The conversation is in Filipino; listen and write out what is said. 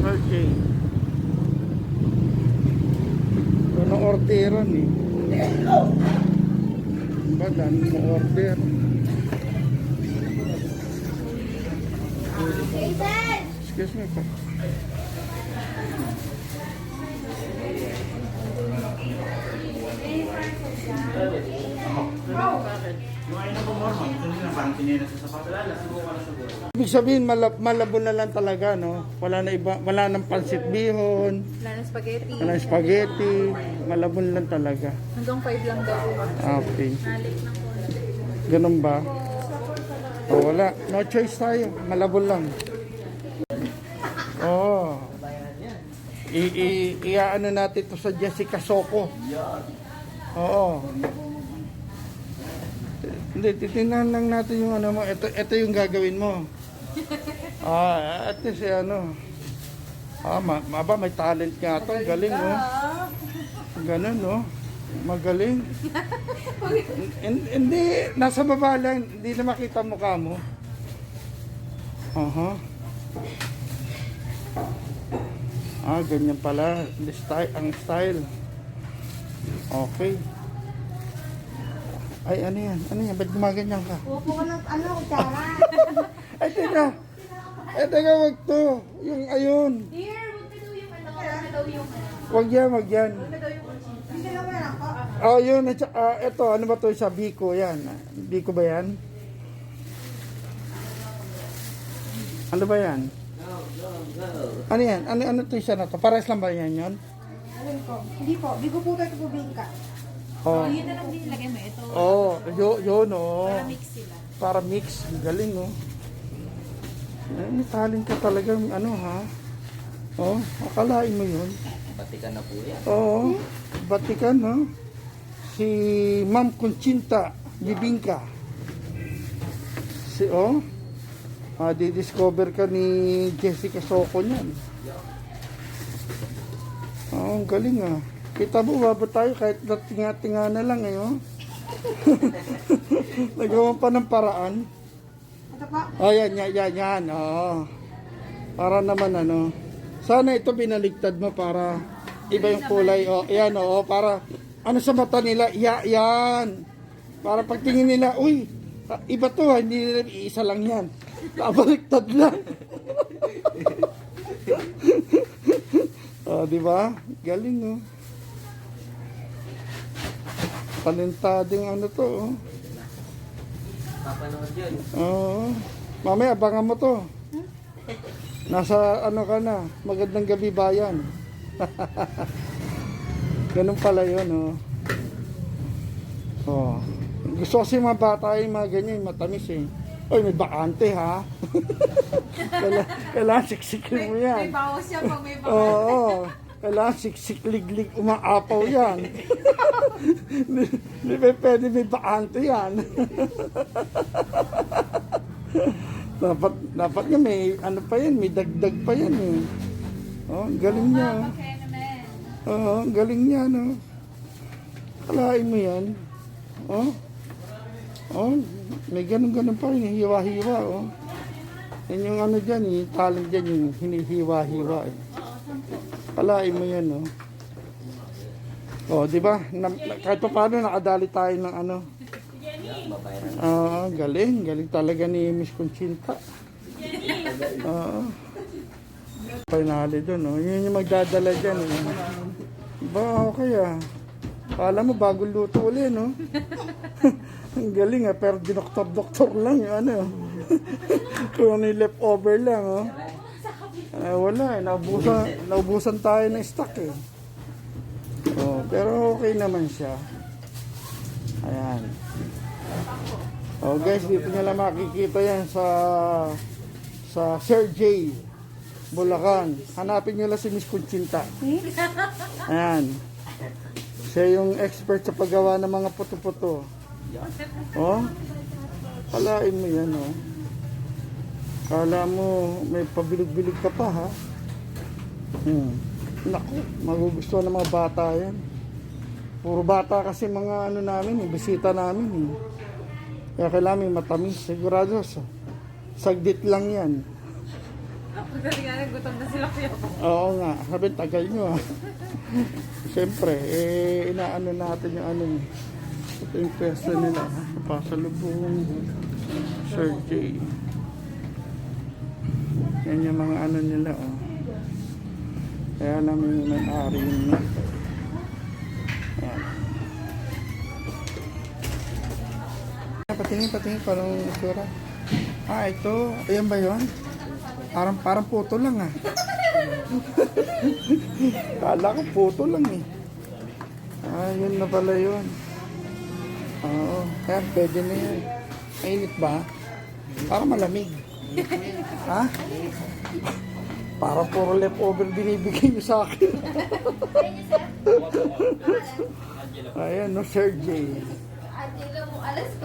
Okay. Ito na orderan eh. Ba, dami mo order. Excuse me po. Ibig sabihin malabo na lang talaga, no? Wala na iba, wala nang pansit bihon, Wala na spaghetti. wala nang spaghetti, malabo na lang talaga. Hanggang 5 lang daw. Okay. Nalik na po. Ganun ba? O wala, no choice tayo, malabo lang. Oo. Iaano natin to sa Jessica Soco. Oo. Hindi, titingnan lang natin yung ano mo. Ito yung gagawin mo. At least ano. May talent nga to. Galing, oh. Ganun, oh. Magaling. Hindi, nasa baba lang. Hindi na makita mukha mo. Ganyan pala. Ang style. Okay. Ay, ano yan? Ano yan? Ba't gumaganyan ka? Upo ka ng kutsara. Ay, teka. Ay, teka, wag to. Yung ayun. Dear, huwag ka daw yung ano. Huwag ka daw yung ano. Wag yan, wag yan. Huwag ka daw yung kutsita. Hindi na wala ako. Yun. Ito, ano ba to sa Biko? Yan. Biko ba yan? Ano ba yan? Ano yan? Ano to siya na to? Pares lang ba yan yun? Alin ko? Hindi po. Bigo po tayo po bingka. Oh. Yun na lang din ilagay mo. Ito. Yun, oh. Para mix sila. Para mix. Galing, oh. May talent ka talaga, ano, ha? Oh, akalain mo yun. Batikan na po yan. Oo, Batikan, ha? Si Ma'am Conchita Bibingka. Di-discover ka ni Jessica Soco niyan. Ang galing, ah. Kita mo, baba tayo kahit tinga-tinga na lang, eh, oh. Nagawa pa ng paraan. Ito po. Yan. Oo. Para naman, ano. Sana ito binaligtad mo para iba yung kulay. Yan, para ano sa mata nila, yan. Para pagtingin nila, uy, iba to, hindi nila isa lang yan. Nabaliktad lang. Di ba? Galing, oh. Talentading ano to, oh. Papanood yun. Oo. Mamaya, abangan mo to. Nasa ano ka na, magandang gabi bayan. Ganun pala yun, oh. Gusto kasi mga bata yung mga ganyan, matamis eh. Oy, may bakante ha. Kailangan siksikin mo yan. May bawas siya pag may bawas. Oo. Kailangan siksik-liglig, umaapaw yan. Hindi pwede may bakante yan. dapat nga may ano pa yan, may dagdag pa yan eh. Galing niya. Galing niya, no. Kalain mo yan. May ganun pa rin, hiwa-hiwa, oh. Yan yung ano dyan, yung talent dyan, yung hinihiwa-hiwa eh. Kalain mo yan, oh. Di ba? Kahit pa paano nakadali tayo ng ano. Galing talaga ni Miss Conchita. Finale doon, oh. Yun yung magdadala dyan, eh. Ba, okay, ah. Kala mo bagong luto ulit, no? Ang galing, ah. Pero dinoktor-doktor lang yung ano. Kung ano yung leftover lang, oh. Wala, naubusan tayo ng stock, eh. Pero okay naman siya. Ayan. Guys, dito nyo lang makikita yan sa Sir J. Bulacan. Hanapin nyo lang si Miss Conchita. Ayan. Siya yung expert sa paggawa ng mga puto-puto. Palain mo yan, oh. Kala mo may pabilig-bilig ka pa, ha? Naku, magugustuhan ng mga bata yan. Puro bata kasi mga ano namin, bisita namin, eh. Kaya kailangan may matamis. Sigurado, saglit lang yan. Kasi nga gutom na sila kuya po. Oo nga, sabi tagal nyo ah. Siyempre, inaano natin yung ano. Ito yung pwesto nila. Pasalubong, Sir J. Yan yung mga ano nila oh. Kaya namin yung may-ari yun. Ayan. Patingin, parang sura. Ah, ito. Ayan ba yun? Parang puto lang ah. Kala ko puto lang eh. Ah, yun na pala yun. Oo, kaya pwede na yun. Mainit ba? Parang malamig. Ha? Parang puro leftover binibigay niyo sa akin. Ayan, no, Sir J. Angelo mo, alas ko.